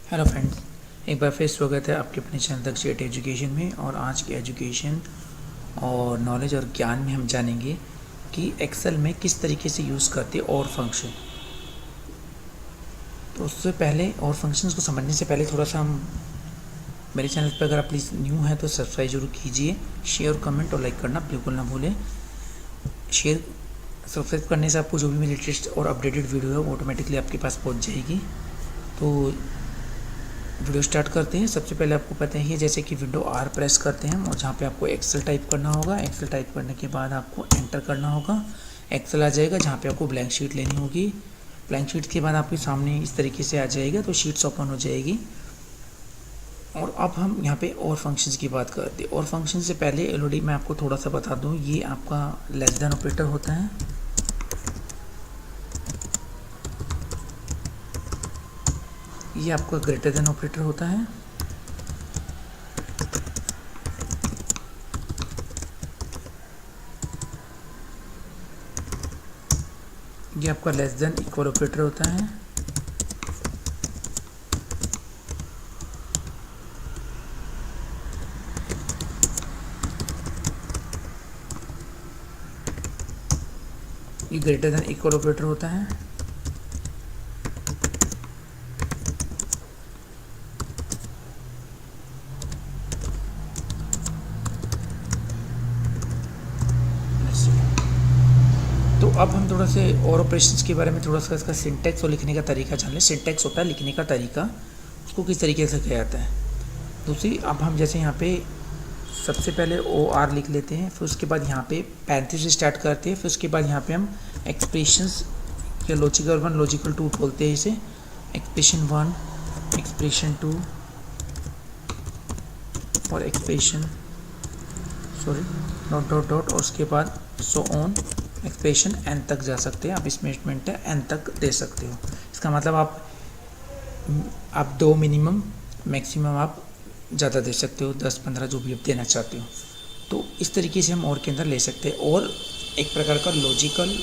Hello friends, एक बार फिर स्वागत है आपके अपने चैनल दक्षेट एजुकेशन में। और आज के एजुकेशन और नॉलेज और ज्ञान में हम जानेंगे कि एक्सेल में किस तरीके से यूज़ करते हैं और फंक्शन। तो उससे पहले और फंक्शंस को समझने से पहले थोड़ा सा हम मेरे चैनल पर अगर आप प्लीज़ न्यू हैं तो सब्सक्राइब जरूर कीजिए, शेयर कमेंट और लाइक करना बिल्कुल ना भूलें। शेयर सब्सक्राइब करने से आपको जो भी मेरी लेटेस्ट और अपडेटेड वीडियो है वो ऑटोमेटिकली आपके पास पहुँच जाएगी। तो वीडियो स्टार्ट करते हैं। सबसे पहले आपको पता ही है जैसे कि विंडो आर प्रेस करते हैं और जहाँ पे आपको एक्सेल टाइप करना होगा। एक्सेल टाइप करने के बाद आपको एंटर करना होगा, एक्सेल आ जाएगा जहाँ पे आपको ब्लैंक शीट लेनी होगी। ब्लैंक शीट के बाद आपके सामने इस तरीके से आ जाएगा, तो शीट्स ओपन हो जाएगी। और अब हम यहाँ पे और फंक्शंस की बात करते हैं। और फंक्शन से पहले ऑलरेडी मैं आपको थोड़ा सा बता दूँ, ये आपका लेस देन ऑपरेटर होता है। ये आपका ग्रेटर देन ऑपरेटर होता है। ये आपका लेस देन इक्वल ऑपरेटर होता है। ये ग्रेटर देन इक्वल ऑपरेटर होता है। तो अब हम थोड़ा से और ऑपरेशंस के बारे में थोड़ा सा इसका सिंटैक्स और लिखने का तरीका जान लें। सिंटैक्स होता है लिखने का तरीका, उसको किस तरीके से किया जाता है। दूसरी, अब हम जैसे यहाँ पे सबसे पहले ओ आर लिख लेते हैं, फिर उसके बाद यहाँ पे 35 से स्टार्ट करते हैं, फिर उसके बाद यहाँ पे हम एक्सप्रेशंस या लॉजिकल 1 लॉजिकल 2 बोलते हैं इसे। एक्सप्रेशन 1, एक्सप्रेशन 2 और एक्सप्रेशन डॉट डॉट डॉट और उसके बाद सो ऑन एक्सप्रेशन एन तक जा सकते हैं। आप इसमें स्टेटमेंट है एन तक दे सकते हो। इसका मतलब आप 2 मिनिमम, मैक्सिमम आप ज़्यादा दे सकते हो, 10-15 जो भी आप देना चाहते हो। तो इस तरीके से हम और के अंदर ले सकते हैं। और एक प्रकार का लॉजिकल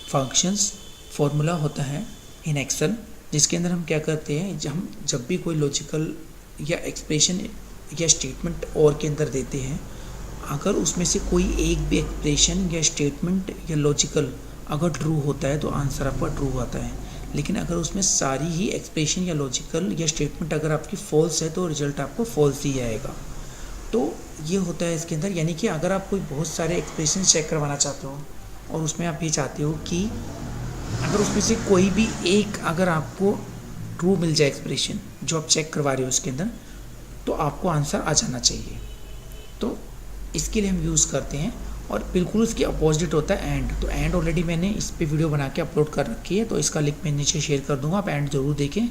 फंक्शंस फॉर्मूला होता है इन एक्सेल, जिसके अंदर हम क्या करते हैं, जब भी कोई लॉजिकल या एक्सप्रेशन या स्टेटमेंट और के अंदर देते हैं, अगर उसमें से कोई एक भी एक्सप्रेशन या स्टेटमेंट या लॉजिकल अगर ट्रू होता है तो आंसर आपका ट्रू आता है। लेकिन अगर उसमें सारी ही एक्सप्रेशन या लॉजिकल या स्टेटमेंट अगर आपकी फॉल्स है तो रिजल्ट आपको फॉल्स ही आएगा। तो ये होता है इसके अंदर। यानी कि अगर आप कोई बहुत सारे एक्सप्रेशन चेक करवाना चाहते हो और उसमें आप ये चाहते हो कि अगर उसमें से कोई भी एक अगर आपको ट्रू मिल जाए एक्सप्रेशन जो आप चेक करवा रहे हो उसके अंदर, तो आपको आंसर आ जाना चाहिए। तो इसके लिए हम यूज़ करते हैं। और बिल्कुल उसके अपोजिट होता है एंड। तो एंड ऑलरेडी मैंने इस पे वीडियो बना के अपलोड कर रखी है, तो इसका लिंक मैं नीचे शेयर कर दूंगा, आप एंड ज़रूर देखें।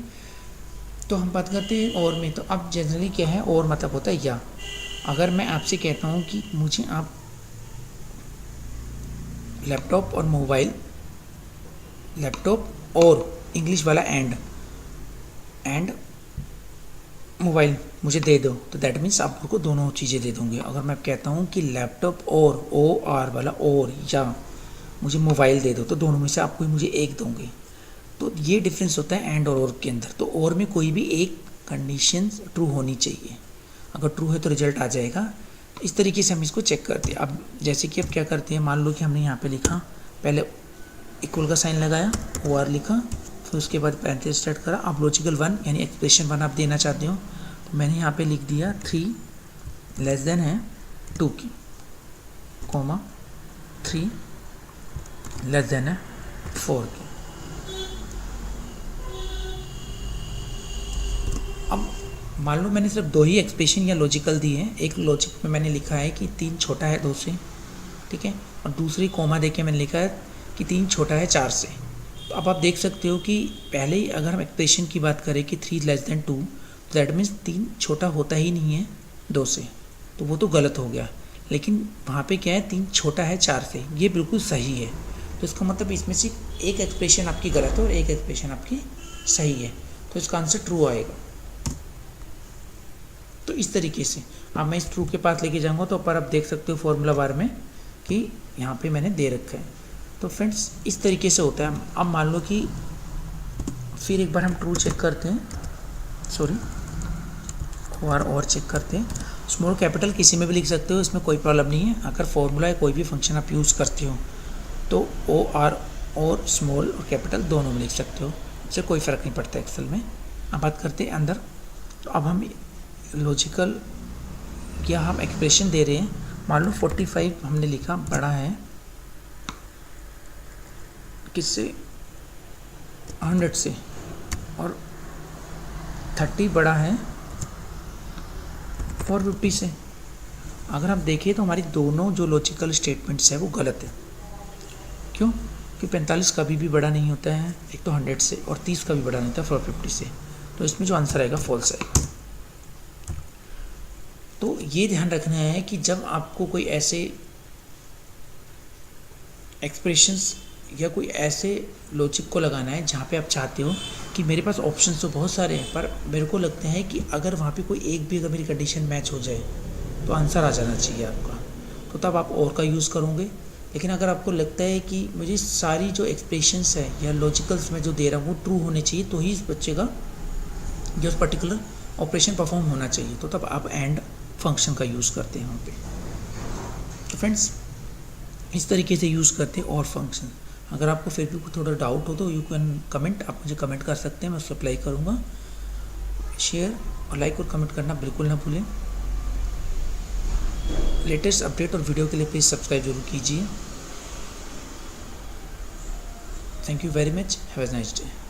तो हम बात करते हैं और में। तो अब जनरली क्या है, और मतलब होता है या। अगर मैं आपसे कहता हूँ कि मुझे आप लैपटॉप और मोबाइल, लैपटॉप और इंग्लिश वाला एंड मोबाइल मुझे दे दो, तो दैट मीन्स आप लोग को दोनों चीज़ें दे दूँगे। अगर मैं कहता हूँ कि लैपटॉप और ओ आर वाला और या मुझे मोबाइल दे दो, तो दोनों में से आप कोई मुझे एक दोगे। तो ये डिफरेंस होता है एंड और के अंदर। तो और में कोई भी एक कंडीशन ट्रू होनी चाहिए, अगर ट्रू है तो रिजल्ट आ जाएगा। तो इस तरीके से हम इसको चेक करते हैं। अब जैसे कि अब क्या करते हैं, मान लो कि हमने यहाँ पर लिखा, पहले इक्वल का साइन लगाया, ओ आर लिखा, फिर उसके बाद 35 स्टार्ट करा। अब लॉजिकल 1 यानी एक्सप्रेशन 1 आप देना चाहते हो, तो मैंने यहाँ पे लिख दिया 3 लेस देन है 2 की, कोमा 3 लेस देन है 4 की। अब मान लो मैंने सिर्फ 2 ही एक्सप्रेशन या लॉजिकल दी है। एक लॉजिक में मैंने लिखा है कि 3 छोटा है 2 से, ठीक है, और दूसरी कोमा देके मैंने लिखा है कि 3 छोटा है 4 से। तो अब आप देख सकते हो कि पहले ही अगर हम एक्सप्रेशन की बात करें कि 3 लेस देन 2, तो दैट मीन्स 3 छोटा होता ही नहीं है 2 से, तो वो तो गलत हो गया। लेकिन वहाँ पे क्या है, 3 छोटा है 4 से, ये बिल्कुल सही है। तो इसका मतलब इसमें से एक एक्सप्रेशन आपकी गलत है और एक एक्सप्रेशन आपकी सही है, तो इसका आंसर ट्रू आएगा। तो इस तरीके से अब मैं इस ट्रू के पास लेके जाऊँगा, तो ऊपर आप देख सकते हो फॉर्मूला बार में कि यहाँ पे मैंने दे रखा है। तो फ्रेंड्स इस तरीके से होता है। अब मान लो कि फिर एक बार हम ट्रू चेक करते हैं। सॉरी और चेक करते हैं। स्मॉल कैपिटल किसी में भी लिख सकते हो, इसमें कोई प्रॉब्लम नहीं है। अगर फॉर्मूला या कोई भी फंक्शन आप यूज़ करते हो तो OR और स्मॉल और कैपिटल दोनों में लिख सकते हो, इससे कोई फ़र्क नहीं पड़ता एक्सेल में। अब बात करते हैं अंदर। तो अब हम लॉजिकल या हम एक्सप्रेशन दे रहे हैं, मान लो 45 हमने लिखा बड़ा है किससे, 100 से, और 30 बड़ा है 450 से। अगर हम देखें तो हमारी दोनों जो लॉजिकल स्टेटमेंट्स है वो गलत है। क्यों? कि 45 कभी भी बड़ा नहीं होता है, एक तो 100 से, और 30 कभी बड़ा नहीं होता 450 से। तो इसमें जो आंसर आएगा फॉल्स आएगा। तो ये ध्यान रखना है कि जब आपको कोई ऐसे एक्सप्रेशंस या कोई ऐसे लॉजिक को लगाना है जहाँ पे आप चाहते हो कि मेरे पास ऑप्शंस तो बहुत सारे हैं, पर मेरे को लगता है कि अगर वहाँ पे कोई एक भी अगर मेरी कंडीशन मैच हो जाए तो आंसर आ जाना चाहिए आपका, तो तब आप और का यूज़ करोगे। लेकिन अगर आपको लगता है कि मुझे सारी जो एक्सप्रेशंस है या लॉजिकल्स में जो दे रहा हूँ वो ट्रू होने चाहिए, तो ही इस बच्चे का जो पर्टिकुलर ऑपरेशन परफॉर्म होना चाहिए, तो तब आप एंड फंक्शन का यूज़ करते हैं वहाँ पे। तो फ्रेंड्स, इस तरीके से यूज़ करते हैं और फंक्शन। अगर आपको फिर भी थोड़ा डाउट हो तो यू कैन कमेंट, आप मुझे कमेंट कर सकते हैं, मैं उसको अप्लाई करूँगा। शेयर और लाइक और कमेंट करना बिल्कुल ना भूलें। लेटेस्ट अपडेट और वीडियो के लिए प्लीज़ सब्सक्राइब जरूर कीजिए। Thank you very much, have a nice day.